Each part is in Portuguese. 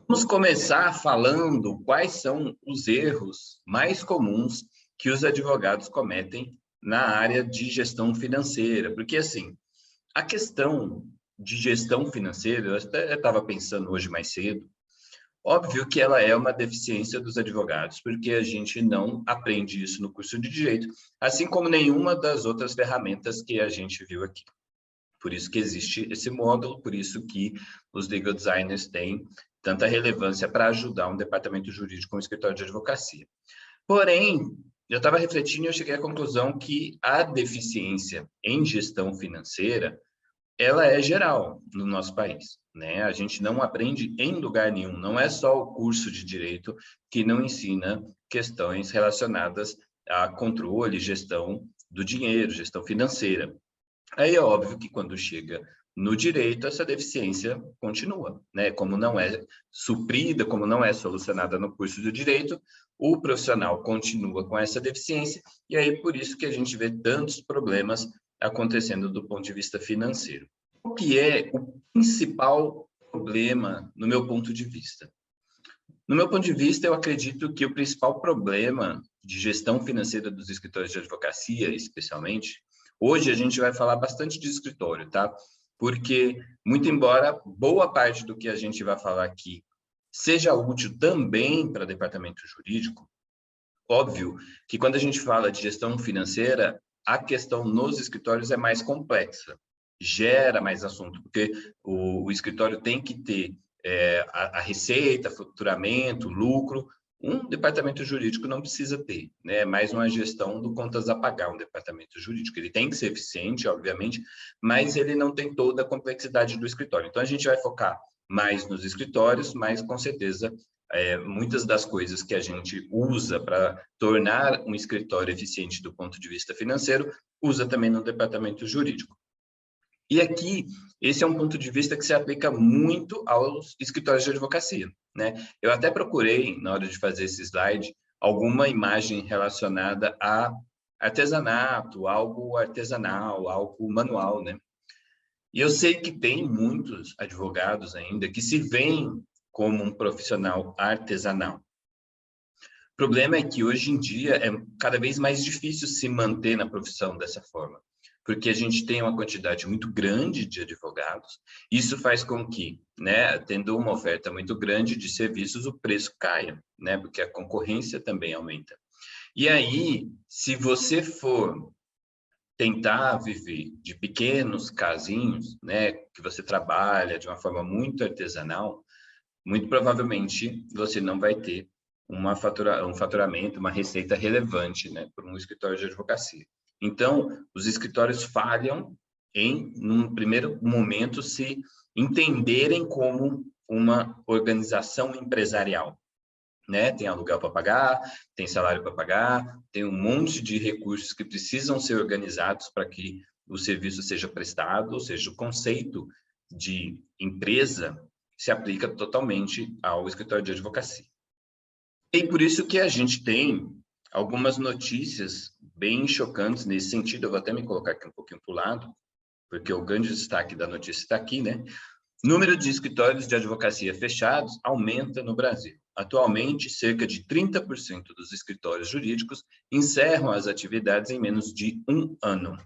Vamos começar falando quais são os erros mais comuns que os advogados cometem na área de gestão financeira. Porque, assim, a questão de gestão financeira, eu até estava pensando hoje mais cedo, óbvio que ela é uma deficiência dos advogados, porque a gente não aprende isso no curso de direito, assim como nenhuma das outras ferramentas que a gente viu aqui. Por isso que existe esse módulo, por isso que os legal designers têm tanta relevância para ajudar um departamento jurídico, um escritório de advocacia. Porém, eu estava refletindo e eu cheguei à conclusão que a deficiência em gestão financeira, ela é geral no nosso país, né? A gente não aprende em lugar nenhum, não é só o curso de direito que não ensina questões relacionadas a controle, gestão do dinheiro, gestão financeira. Aí é óbvio que quando chega no direito, essa deficiência continua, né? Como não é suprida, como não é solucionada no curso do direito, o profissional continua com essa deficiência, e aí por isso que a gente vê tantos problemas acontecendo do ponto de vista financeiro. O que é o principal problema, no meu ponto de vista? No meu ponto de vista, eu acredito que o principal problema de gestão financeira dos escritórios de advocacia, especialmente, hoje a gente vai falar bastante de escritório, tá? Porque, muito embora boa parte do que a gente vai falar aqui seja útil também para departamento jurídico, óbvio que quando a gente fala de gestão financeira, a questão nos escritórios é mais complexa, gera mais assunto, porque o escritório tem que ter a receita, faturamento, lucro. Um departamento jurídico não precisa ter, né? É mais uma gestão do contas a pagar, um departamento jurídico. Ele tem que ser eficiente, obviamente, mas ele não tem toda a complexidade do escritório. Então, a gente vai focar mais nos escritórios, mas com certeza muitas das coisas que a gente usa para tornar um escritório eficiente do ponto de vista financeiro, usa também no departamento jurídico. E aqui, esse é um ponto de vista que se aplica muito aos escritórios de advocacia, né? Eu até procurei, na hora de fazer esse slide, alguma imagem relacionada a artesanato, algo artesanal, algo manual, né? E eu sei que tem muitos advogados ainda que se veem como um profissional artesanal. O problema é que hoje em dia é cada vez mais difícil se manter na profissão dessa forma, porque a gente tem uma quantidade muito grande de advogados. Isso faz com que, né, tendo uma oferta muito grande de serviços, o preço caia, né, porque a concorrência também aumenta. E aí, se você for tentar viver de pequenos casinhos, né, que você trabalha de uma forma muito artesanal, muito provavelmente você não vai ter um faturamento, uma receita relevante, né, para um escritório de advocacia. Então, os escritórios falham em, num primeiro momento, se entenderem como uma organização empresarial, né? Tem aluguel para pagar, tem salário para pagar, tem um monte de recursos que precisam ser organizados para que o serviço seja prestado, ou seja, o conceito de empresa se aplica totalmente ao escritório de advocacia. E por isso que a gente tem algumas notícias bem chocantes nesse sentido. Eu vou até me colocar aqui um pouquinho para o lado, porque o grande destaque da notícia está aqui, né? Número de escritórios de advocacia fechados aumenta no Brasil. Atualmente, cerca de 30% dos escritórios jurídicos encerram as atividades em menos de um ano.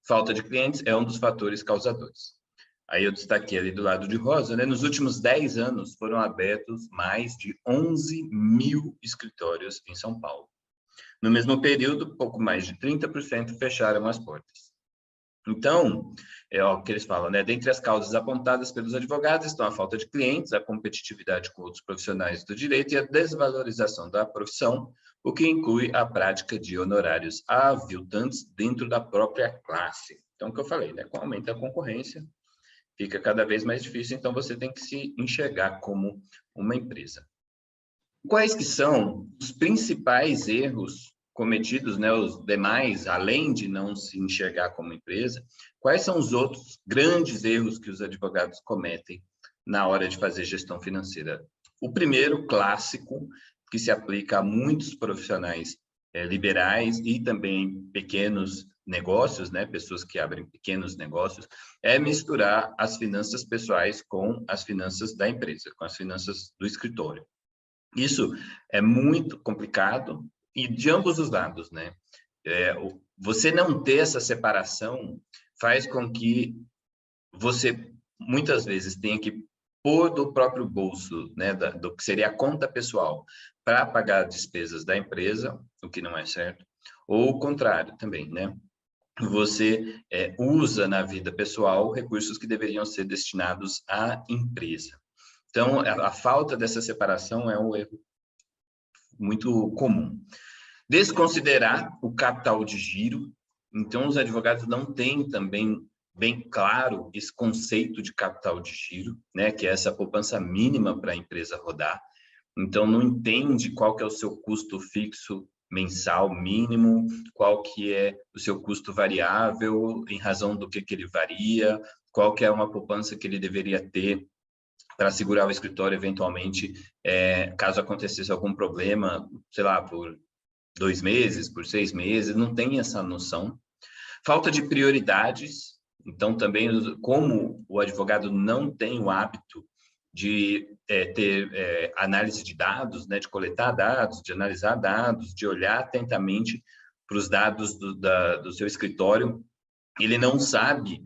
Falta de clientes é um dos fatores causadores. Aí eu destaquei ali do lado de rosa, né? Nos últimos 10 anos foram abertos mais de 11 mil escritórios em São Paulo. No mesmo período, pouco mais de 30% fecharam as portas. Então, é o que eles falam, né? Dentre as causas apontadas pelos advogados estão a falta de clientes, a competitividade com outros profissionais do direito e a desvalorização da profissão, o que inclui a prática de honorários aviltantes dentro da própria classe. Então, o que eu falei, né? Com o aumento da concorrência, fica cada vez mais difícil, então você tem que se enxergar como uma empresa. Quais que são os principais erros cometidos, né, os demais, além de não se enxergar como empresa, quais são os outros grandes erros que os advogados cometem na hora de fazer gestão financeira? O primeiro, clássico, que se aplica a muitos profissionais liberais e também pequenos negócios, né, pessoas que abrem pequenos negócios, é misturar as finanças pessoais com as finanças da empresa, com as finanças do escritório. Isso é muito complicado e de ambos os lados, né? Você não ter essa separação faz com que você muitas vezes tenha que pôr do próprio bolso, né, do que seria a conta pessoal, para pagar despesas da empresa, o que não é certo, ou o contrário também, né? Você usa na vida pessoal recursos que deveriam ser destinados à empresa. Então, a falta dessa separação é um erro muito comum. Desconsiderar o capital de giro. Então, os advogados não têm também bem claro esse conceito de capital de giro, né, que é essa poupança mínima para a empresa rodar. Então, não entende qual que é o seu custo fixo mensal mínimo, qual que é o seu custo variável, em razão do que ele varia, qual que é uma poupança que ele deveria ter para segurar o escritório eventualmente, caso acontecesse algum problema, sei lá, por 2 meses, por 6 meses, não tem essa noção. Falta de prioridades, então também, como o advogado não tem o hábito de ter análise de dados, né, de coletar dados, de analisar dados, de olhar atentamente para os dados do seu escritório, ele não sabe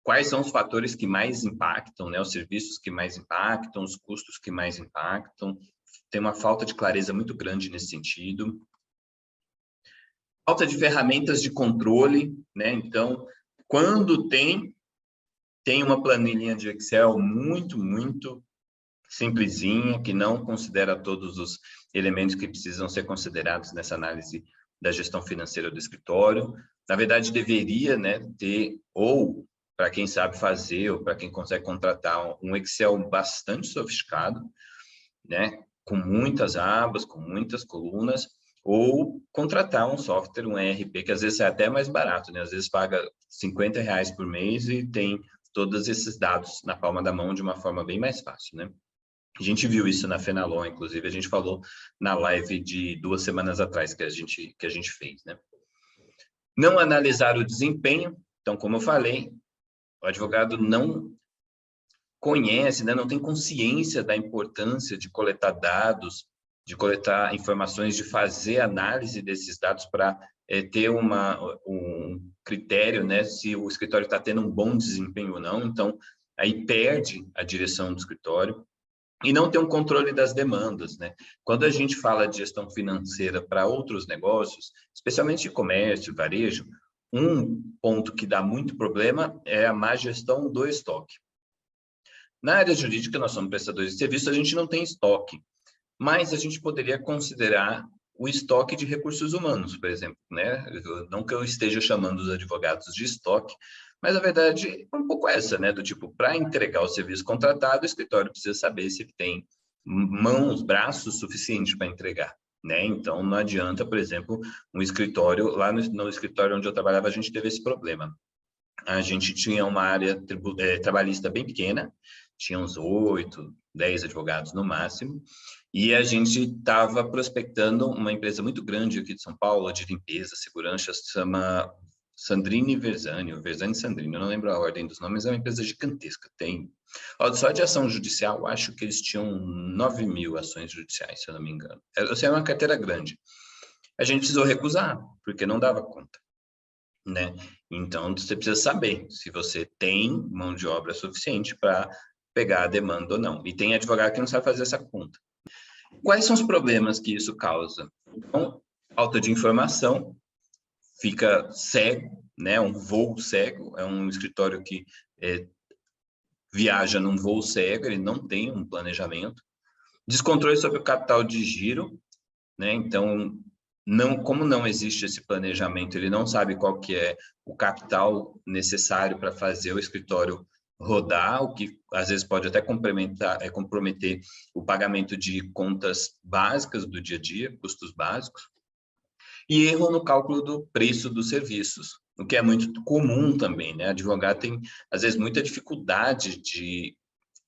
quais são os fatores que mais impactam, né, os serviços que mais impactam, os custos que mais impactam. Tem uma falta de clareza muito grande nesse sentido. Falta de ferramentas de controle, né? Então, quando tem uma planilhinha de Excel muito simplesinha, que não considera todos os elementos que precisam ser considerados nessa análise da gestão financeira do escritório. Na verdade, deveria, né, ter, ou para quem sabe fazer, ou para quem consegue contratar, um Excel bastante sofisticado, né, com muitas abas, com muitas colunas, ou contratar um software, um ERP, que às vezes é até mais barato, né? Às vezes paga R$ 50 por mês e tem todos esses dados na palma da mão de uma forma bem mais fácil, né? A gente viu isso na Fenalon, inclusive, a gente falou na live de 2 semanas atrás que a gente fez, né? Não analisar o desempenho. Então, como eu falei, o advogado não conhece, né, não tem consciência da importância de coletar dados, de coletar informações, de fazer análise desses dados para ter um critério, né, se o escritório está tendo um bom desempenho ou não. Então, aí perde a direção do escritório. E não tem um controle das demandas, né? Quando a gente fala de gestão financeira para outros negócios, especialmente de comércio, varejo, um ponto que dá muito problema é a má gestão do estoque. Na área jurídica, nós somos prestadores de serviço, a gente não tem estoque, mas a gente poderia considerar o estoque de recursos humanos, por exemplo, né? Não que eu esteja chamando os advogados de estoque, mas a verdade é um pouco essa, né? Do tipo, para entregar o serviço contratado, o escritório precisa saber se ele tem mãos, braços suficientes para entregar, né? Então, não adianta, por exemplo, um escritório, lá no escritório onde eu trabalhava, a gente teve esse problema. A gente tinha uma área trabalhista bem pequena, tinha uns 8, 10 advogados no máximo, e a gente estava prospectando uma empresa muito grande aqui de São Paulo, de limpeza, segurança, se chama Sandrini Versani, ou Versani Sandrini, eu não lembro a ordem dos nomes, é uma empresa gigantesca, tem... Só de ação judicial, acho que eles tinham 9.000 ações judiciais, se eu não me engano. É uma carteira grande. A gente precisou recusar, porque não dava conta, né? Então, você precisa saber se você tem mão de obra suficiente para pegar a demanda ou não. E tem advogado que não sabe fazer essa conta. Quais são os problemas que isso causa? Então, falta de informação, fica cego, né? Um voo cego, é um escritório que viaja num voo cego, ele não tem um planejamento. Descontrole sobre o capital de giro, né? Então, como não existe esse planejamento, ele não sabe qual que é o capital necessário para fazer o escritório rodar, o que às vezes pode até comprometer o pagamento de contas básicas do dia a dia, custos básicos, e erro no cálculo do preço dos serviços, o que é muito comum também, né? Advogado tem, às vezes, muita dificuldade de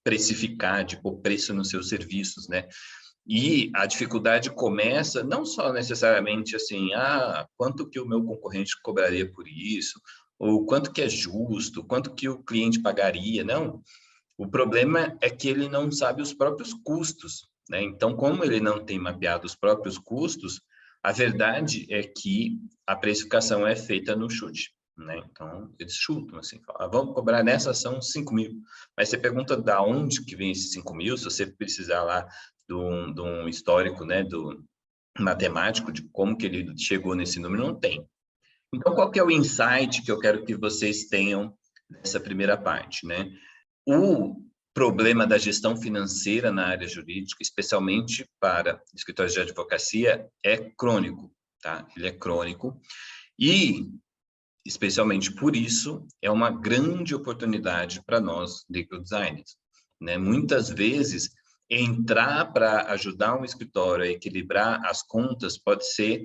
precificar, de pôr preço nos seus serviços, né? E a dificuldade começa não só necessariamente assim, quanto que o meu concorrente cobraria por isso, ou quanto que é justo, quanto que o cliente pagaria, não. O problema é que ele não sabe os próprios custos, né? Então, como ele não tem mapeado os próprios custos, a verdade é que a precificação é feita no chute, né? Então, eles chutam assim, falam, vamos cobrar nessa ação 5.000. Mas você pergunta da onde que vem esses 5.000, se você precisar lá de um histórico, né, do matemático, de como que ele chegou nesse número, não tem. Então, qual que é o insight que eu quero que vocês tenham nessa primeira parte, né? O problema da gestão financeira na área jurídica, especialmente para escritórios de advocacia, é crônico, tá? Ele é crônico e, especialmente por isso, é uma grande oportunidade para nós, legal designers, né? Muitas vezes, entrar para ajudar um escritório a equilibrar as contas pode ser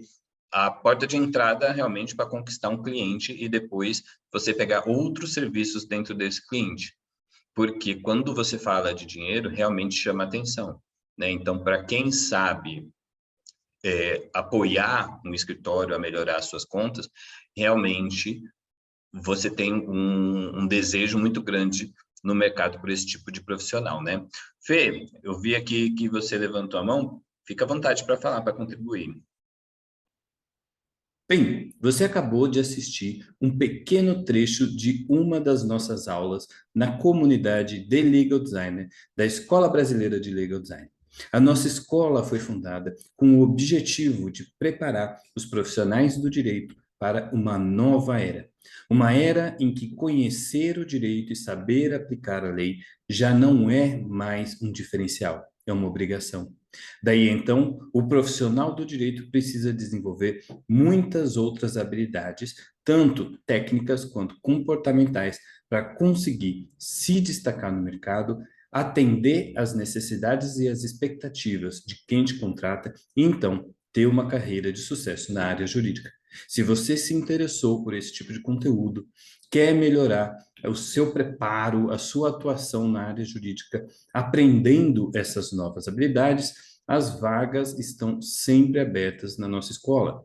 a porta de entrada realmente para conquistar um cliente e depois você pegar outros serviços dentro desse cliente. Porque quando você fala de dinheiro, realmente chama atenção, né? Então, para quem sabe apoiar um escritório a melhorar suas contas, realmente você tem um desejo muito grande no mercado por esse tipo de profissional, né? Fê, eu vi aqui que você levantou a mão, fica à vontade para falar, para contribuir. Bem, você acabou de assistir um pequeno trecho de uma das nossas aulas na comunidade de Legal Designer da Escola Brasileira de Legal Design. A nossa escola foi fundada com o objetivo de preparar os profissionais do direito para uma nova era. Uma era em que conhecer o direito e saber aplicar a lei já não é mais um diferencial, é uma obrigação. Daí então, o profissional do direito precisa desenvolver muitas outras habilidades, tanto técnicas quanto comportamentais, para conseguir se destacar no mercado, atender às necessidades e às expectativas de quem te contrata e então ter uma carreira de sucesso na área jurídica. Se você se interessou por esse tipo de conteúdo, quer melhorar o seu preparo, a sua atuação na área jurídica, aprendendo essas novas habilidades, as vagas estão sempre abertas na nossa escola.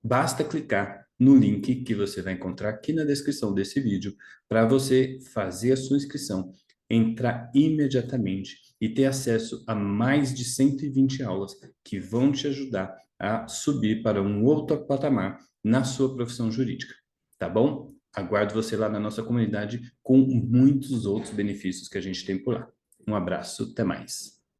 Basta clicar no link que você vai encontrar aqui na descrição desse vídeo para você fazer a sua inscrição, entrar imediatamente e ter acesso a mais de 120 aulas que vão te ajudar a subir para um outro patamar na sua profissão jurídica, tá bom? Aguardo você lá na nossa comunidade com muitos outros benefícios que a gente tem por lá. Um abraço, até mais.